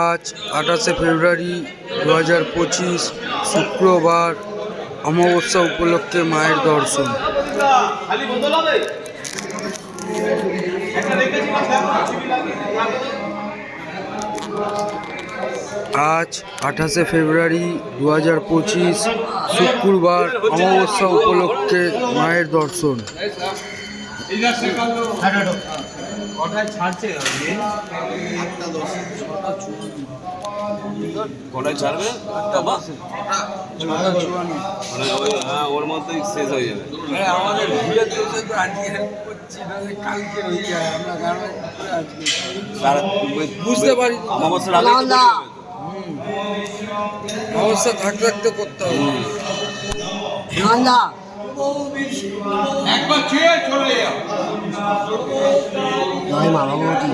আজ 28শে ফেব্রুয়ারি 2025 শুক্রবার অমাবস্যা উপলক্ষে মায়ের দর্শন। আজ 28শে ফেব্রুয়ারি 2025 শুক্রবার অমাবস্যা উপলক্ষে মায়ের দর্শন। কটায় ছাড়বে? ওর মধ্যেই শেষ হয়ে যাবে। আমাদের বুঝতে পারি অমাবস্যার আগে অবস্থা থাকতে থাকতে করতে হবে। একবার ছুঁয়ে চলে যাও। জয় মা ভগবতী।